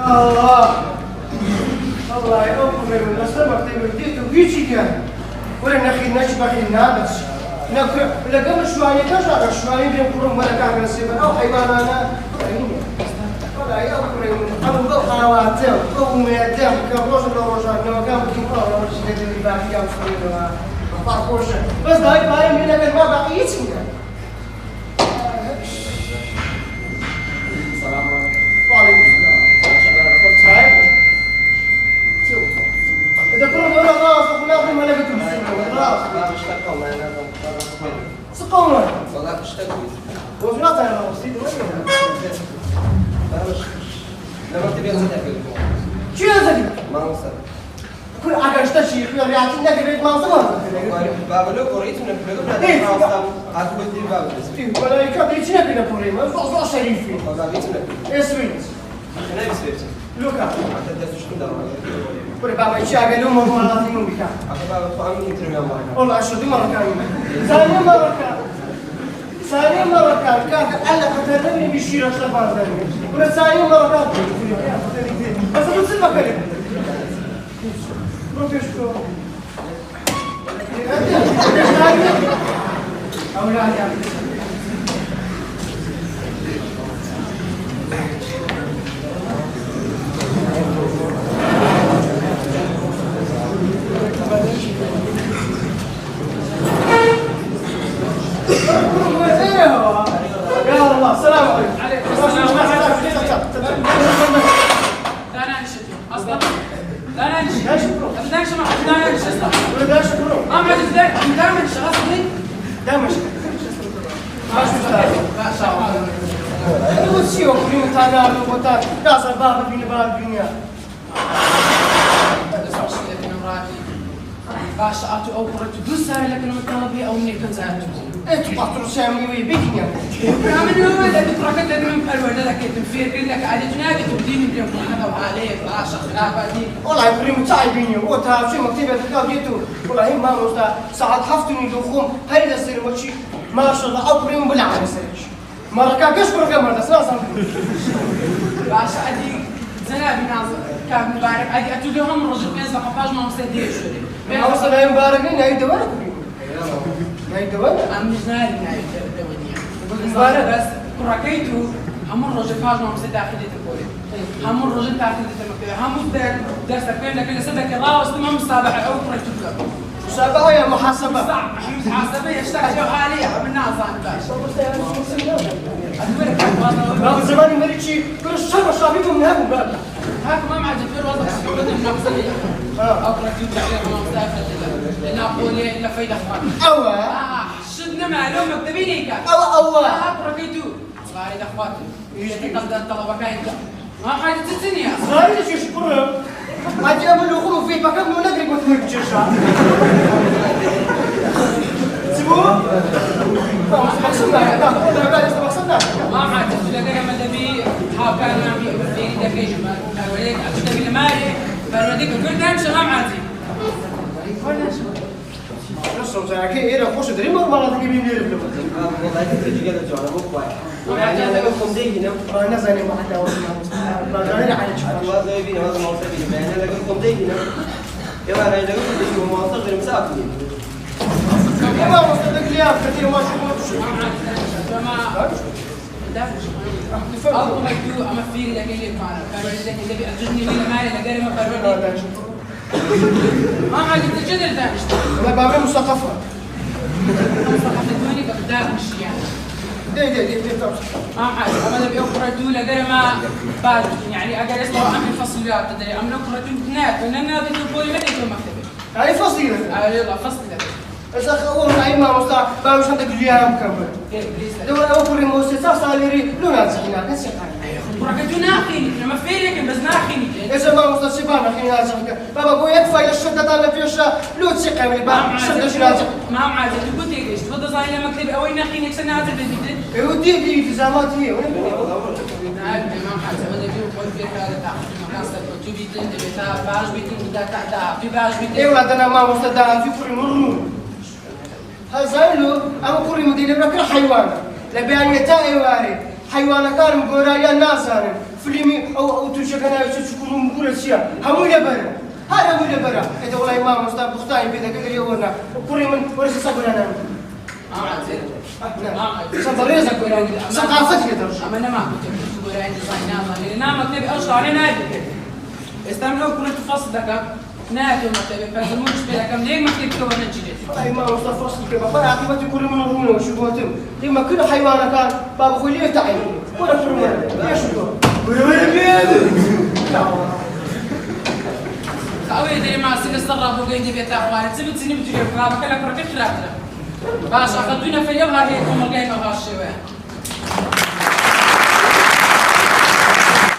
الله الله يقوم من السماء تبديت ويجي كان ولا نخي نشبه النابش نقول لقم شوية كذا شوية بيقولون ولا كان نسيبه أو حيواننا ولا يأكل من أبو بقى قوم يدم كبروش الروجان لو كان بكيفه ولا مش كده اللي بعد كام شوية باركوشة بس ده باين من ما بقى يتسمع السلام عليكم وعليكم السلام كنت هاي إذا كنا نقول خلاص ناخذ ما نبي خلاص مش تقوم أنا سقوم والله مش تقوم وفي نطع أنا وصيد وين لما تبي أصدق شو يصدق ما وصل كل عقل تشيخ يا رياتنا كبير ما وصل بابلو قريت من الفيلم لا عاد بدي بابلو ولا يكبر يجينا بينا بوري ما فوق شريفين اسمي أنا اسمي لوكا أنت تدرس شو ده بوري بابا يشاغل يوم ما لازم بك بابا فاهمني ترمي الله والله أشهد مرة كان ثاني مرة كان ألا فترني بشير أشرفان ثاني ولا ثاني مرة كان بس أقول سلمة كلمة بروفيسور أولادي يا الله السلام عليكم. لا نشتي أصلا لا نشتي لا نشتي لا نشتي ولا شكرا ما عاد ازاي دائما شغال لي دائما ما شاء الله وسيو كل متانا ومتان ناس باب الدنيا باش أتو أو قرأت دوسها لكن ما كان بي أو مني كان زعلت. إنت بطل سامي ويبيكني. من هو اللي تتركت لك من الولد لك تنفير كل لك عادي تنادي تبديني اليوم أنا وعليه باش خلافة دي. والله يبرم تعبيني وتها شو مكتبة تكابيتو والله ما مصدا ساعات حفتني دخوم هاي السير وشي ما شاء الله أبرم بالعمل سيرش. مرة كان كشكر كمان بس لا صار. باش عادي زنابي ناظر كان مبارك عادي أتودهم رجل كان زقفاج ما مستدير شوي. ما وصل يوم مبارك لنا يدور يدور أنا مش ناري ناري مبارك بس كراكيتو هم الرجل فاج ما مستدير أخذت الكوري هم الرجل تأخذت المكتبة هم درس كل لكن صدق الله واستمام مسابقة أو كراكيتو مسابقة يا محاسبة صعب محاسبة يشتغل حاليا بالناس أنا باش ما زمان مريتشي كل الشر شابيكم من هذا الباب هاك ما معجب في الوضع سعودي النفسية أو كراكيتو عليهم مسافة نابولي إلا فايدة أخوان أوه شدنا معلومة مكتبيني كان أوه كراكيتو صغاري أخواتي يشتغل الطلبة كاينة ما حاجة تتنيا صغاري ليش يشكرهم ما جاب له خلو في بكم ونقرب وتمر بجرشة سيبوه مقصدنا ما حاجة تلاقي ما تبي حاكان نعمي في دقيقة ما وليك أشتغل المالي فالوديك كل ده شغال عادي نصهم زي كي إيه خوش دريم ما تجيبين لي الفلوس والله تجي كذا جوانا مو كويس يعني هذا كم دقيقة أنا زاني ما حدا وصلنا ما جاني على شيء هذا يبين هذا ما وصل بينا يعني هذا كم دقيقة يلا أنا إذا قلت لك ما وصل غير مسافين ما وصلت لي كثير ما شو أو ما يدو أما فيري لقيلي معنا كانوا يزكي اللي بيأجرني ولا مالي لقاري ما فرودي ما حاجة تجدل دانش لا بابا مثقفة ثقافتوني قدام مش يعني دي ما حاجة أبدا بيقرأ دولا غير ما بعد يعني أقدر أسمع عن الفصليات تدري أم نقرأ تنتنات لأن هذا البوي ما تقدر مكتبه هاي فصيلة يلا فصل إذا أول ما إمام مستع بابا شو عندك اليوم كمل لو أول مؤسسة صاليري لو نازحنا نسيت بركتو ناخيني لما فيك بس ناخيني إذا ما مستع شباب أخي نازحك بابا بو يكفى إلى الشدة طالع في الشا لو تسقى من بابا شدة شو نازح ما معاد تقول ليش تفضل زايد مكتب أو ناخيني كسر نازل بالبيت يودي لي التزامات هي وين نعم ما حد ولا بيو قول في هذا تحت مقاصد وتبي تنتبه بتاع باش بيتين ده تحت في باش بيتين إيه ولا أنا ما مستع في كل مرمون هزايلو أنا كوري مدير بركة حيوان لبيان يتاعي واري حيوان كان مقورايا ناسان فيلمي أو ترشك أنا يشوفون مقولة شيء هم ولا برا هذا ولا برا إذا والله ما مستعد بختاري بيدا كذا يورنا كل من ورث صبر أنا صبر يا زكوري ثقافتي درج أما أنا ما كنت بقول عندي صينية لأن ما تبي أشرح على نادي استعملوا كل تفصل دكا نادي وما تبي فالموش بلا كم ليه ما تبي كون الجديد والله ما مستعد فصل كذا فأنا عقبتي كل من الرومي وشو تم لما كل حيوان كان بابا خليه تعين ولا كل مرة ليش ولا بيد خوي دري ما سن الصراب وقيدي بيت أخوان تبي تسني بتجي فرابك لا كرك خلاص باش أخذونا في اليوم هاي هم الجاي ما هالشيء